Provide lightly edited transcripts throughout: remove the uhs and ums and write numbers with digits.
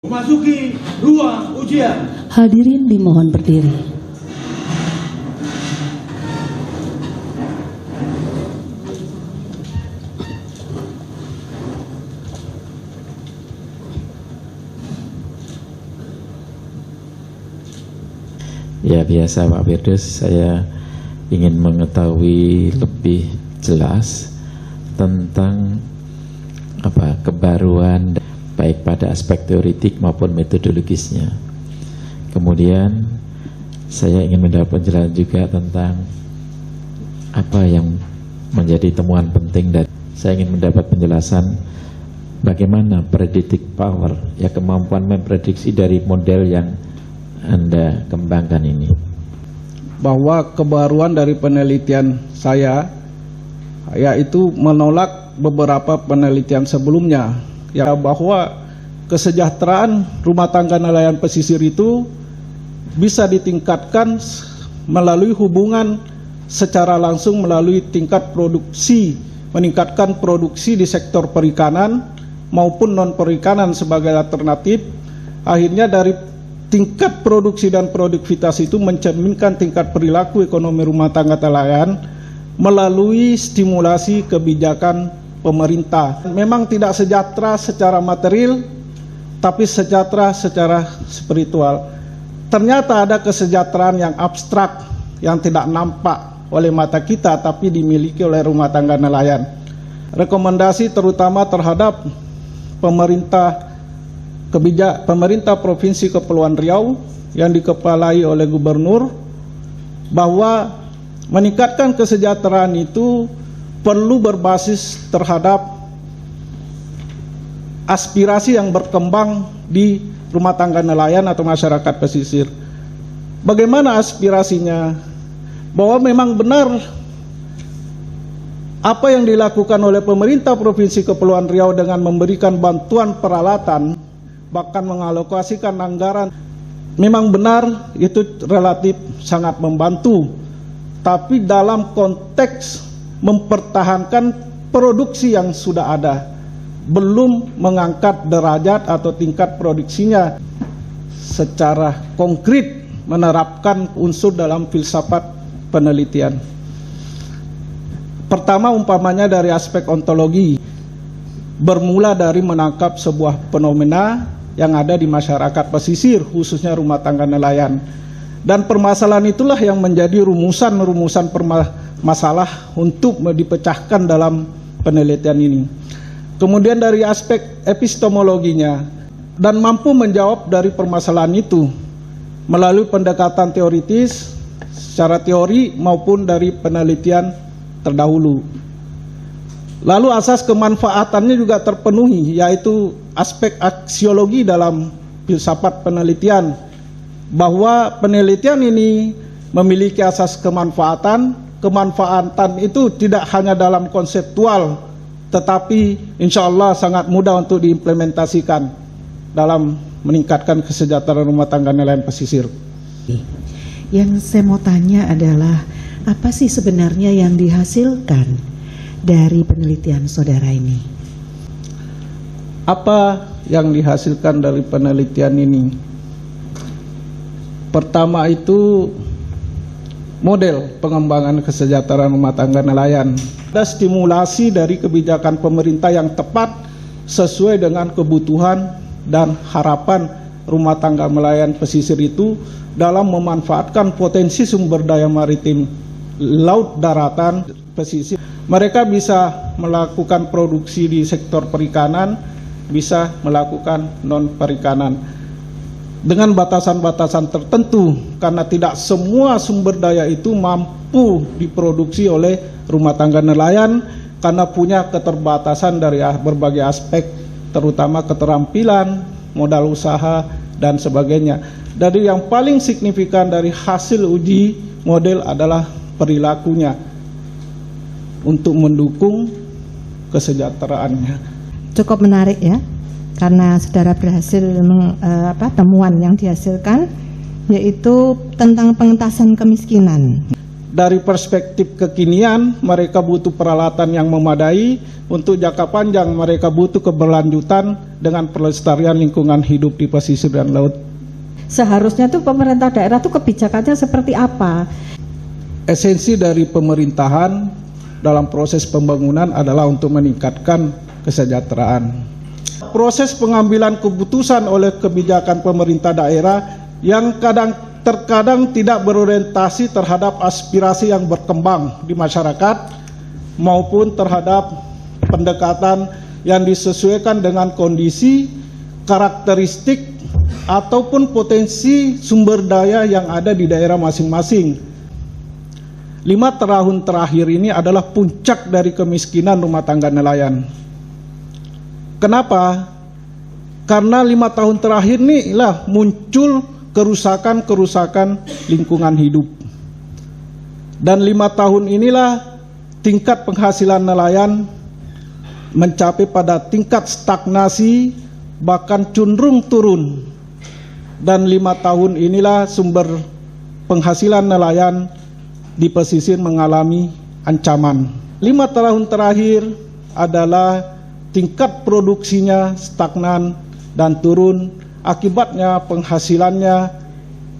Memasuki ruang ujian. Hadirin dimohon berdiri. Ya, biasa Pak Firdaus, saya ingin mengetahui lebih jelas tentang kebaruan baik pada aspek teoritik maupun metodologisnya. Kemudian saya ingin mendapat penjelasan juga tentang apa yang menjadi temuan penting, dan saya ingin mendapat penjelasan bagaimana predictive power, ya, kemampuan memprediksi dari model yang Anda kembangkan ini. Bahwa kebaruan dari penelitian saya yaitu menolak beberapa penelitian sebelumnya, ya, bahwa kesejahteraan rumah tangga nelayan pesisir itu bisa ditingkatkan melalui hubungan secara langsung melalui tingkat produksi, meningkatkan produksi di sektor perikanan maupun non perikanan sebagai alternatif. Akhirnya dari tingkat produksi dan produktivitas itu mencerminkan tingkat perilaku ekonomi rumah tangga nelayan melalui stimulasi kebijakan pemerintah. Memang tidak sejahtera secara material, tapi sejahtera secara spiritual. Ternyata ada kesejahteraan yang abstrak, yang tidak nampak oleh mata kita, tapi dimiliki oleh rumah tangga nelayan. Rekomendasi terutama terhadap pemerintah Provinsi Kepulauan Riau yang dikepalai oleh Gubernur, bahwa meningkatkan kesejahteraan itu perlu berbasis terhadap aspirasi yang berkembang di rumah tangga nelayan atau masyarakat pesisir. Bagaimana aspirasinya? Bahwa memang benar apa yang dilakukan oleh pemerintah Provinsi Kepulauan Riau dengan memberikan bantuan peralatan, bahkan mengalokasikan anggaran, memang benar itu relatif sangat membantu. Tapi dalam konteks mempertahankan produksi yang sudah ada, belum mengangkat derajat atau tingkat produksinya secara konkret, menerapkan unsur dalam filsafat penelitian. Pertama, umpamanya dari aspek ontologi, bermula dari menangkap sebuah fenomena yang ada di masyarakat pesisir, khususnya rumah tangga nelayan. Dan permasalahan itulah yang menjadi rumusan masalah untuk dipecahkan dalam penelitian ini. Kemudian dari aspek epistemologinya, dan mampu menjawab dari permasalahan itu melalui pendekatan teoritis, secara teori maupun dari penelitian terdahulu. Lalu asas kemanfaatannya juga terpenuhi, yaitu aspek aksiologi dalam filsafat penelitian, bahwa penelitian ini memiliki asas kemanfaatan. Kemanfaatan itu tidak hanya dalam konseptual, tetapi insya Allah sangat mudah untuk diimplementasikan dalam meningkatkan kesejahteraan rumah tangga nelayan pesisir. Yang saya mau tanya adalah, apa sih sebenarnya yang dihasilkan dari penelitian saudara ini? Apa yang dihasilkan dari penelitian ini? Pertama itu model pengembangan kesejahteraan rumah tangga nelayan. Ada stimulasi dari kebijakan pemerintah yang tepat sesuai dengan kebutuhan dan harapan rumah tangga nelayan pesisir itu dalam memanfaatkan potensi sumber daya maritim laut, daratan, pesisir. Mereka bisa melakukan produksi di sektor perikanan, bisa melakukan non perikanan dengan batasan-batasan tertentu, karena tidak semua sumber daya itu mampu diproduksi oleh rumah tangga nelayan karena punya keterbatasan dari berbagai aspek, terutama keterampilan, modal usaha, dan sebagainya. Dari yang paling signifikan dari hasil uji model adalah perilakunya untuk mendukung kesejahteraannya. Cukup menarik ya, karena saudara berhasil temuan yang dihasilkan yaitu tentang pengentasan kemiskinan. dari perspektif kekinian, mereka butuh peralatan yang memadai. Untuk jangka panjang, mereka butuh keberlanjutan dengan pelestarian lingkungan hidup di pesisir dan laut. Seharusnya tuh pemerintah daerah tuh kebijakannya seperti apa? Esensi dari pemerintahan dalam proses pembangunan adalah untuk meningkatkan kesejahteraan. Proses pengambilan keputusan oleh kebijakan pemerintah daerah yang terkadang tidak berorientasi terhadap aspirasi yang berkembang di masyarakat maupun terhadap pendekatan yang disesuaikan dengan kondisi, karakteristik, ataupun potensi sumber daya yang ada di daerah masing-masing. 5 tahun terakhir ini adalah puncak dari kemiskinan rumah tangga nelayan. Kenapa? Karena 5 tahun terakhir ini lah muncul kerusakan-kerusakan lingkungan hidup. Dan 5 tahun inilah tingkat penghasilan nelayan mencapai pada tingkat stagnasi, bahkan cenderung turun. Dan 5 tahun inilah sumber penghasilan nelayan di pesisir mengalami ancaman. 5 tahun terakhir adalah tingkat produksinya stagnan dan turun. Akibatnya penghasilannya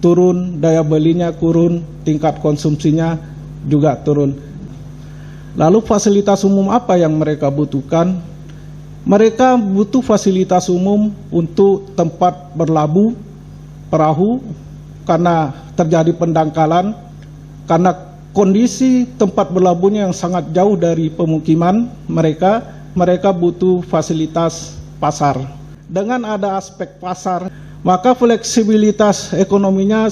turun, daya belinya turun, tingkat konsumsinya juga turun. Lalu fasilitas umum apa yang mereka butuhkan? Mereka butuh fasilitas umum untuk tempat berlabuh perahu karena terjadi pendangkalan, karena kondisi tempat berlabuhnya yang sangat jauh dari pemukiman mereka butuh fasilitas pasar. Dengan ada aspek pasar, maka fleksibilitas ekonominya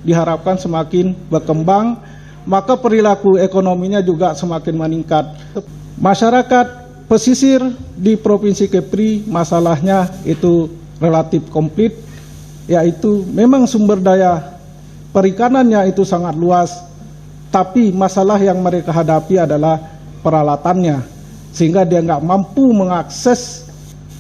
diharapkan semakin berkembang, maka perilaku ekonominya juga semakin meningkat. Masyarakat pesisir di Provinsi Kepri masalahnya itu relatif komplit, yaitu memang sumber daya perikanannya itu sangat luas, tapi masalah yang mereka hadapi adalah peralatannya, sehingga dia nggak mampu mengakses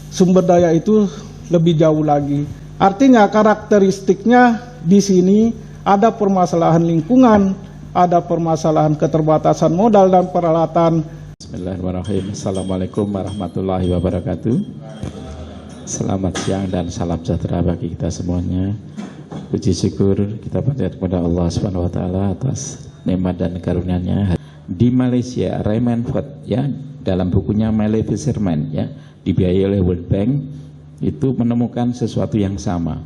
sumber daya itu lebih jauh lagi. Artinya karakteristiknya di sini ada permasalahan lingkungan, ada permasalahan keterbatasan modal dan peralatan. Bismillahirrahmanirrahim. Assalamualaikum warahmatullahi wabarakatuh. Selamat siang dan salam sejahtera bagi kita semuanya. Puji syukur kita panjatkan kepada Allah Subhanahu wa taala atas nikmat dan karunia-Nya. Di Malaysia, Raymond Ford ya, dalam bukunya Malay Fisherman ya, dibiayai oleh World Bank, itu menemukan sesuatu yang sama.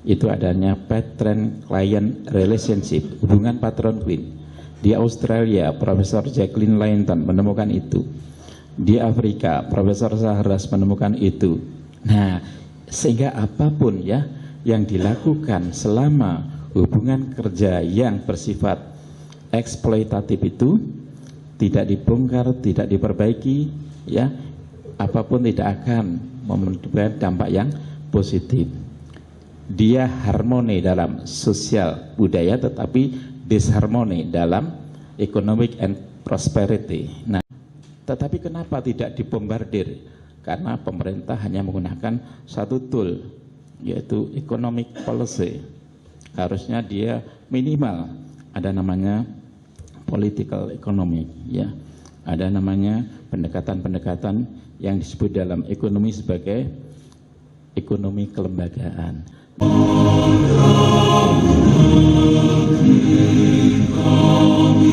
Itu adanya patron-client relationship, hubungan patron-client. Di Australia, Profesor Jacqueline Layton menemukan itu. Di Afrika, Profesor Sahras menemukan itu. Nah, sehingga apapun ya yang dilakukan selama hubungan kerja yang bersifat eksploitatif itu tidak dibongkar, tidak diperbaiki, ya apapun tidak akan memberikan dampak yang positif. Dia harmoni dalam sosial budaya, tetapi disharmoni dalam economic and prosperity. Nah, tetapi kenapa tidak dibombardir? Karena pemerintah hanya menggunakan satu tool, yaitu economic policy. Harusnya dia minimal ada namanya political economy, ya. Ada namanya pendekatan-pendekatan yang disebut dalam ekonomi sebagai ekonomi kelembagaan. Kami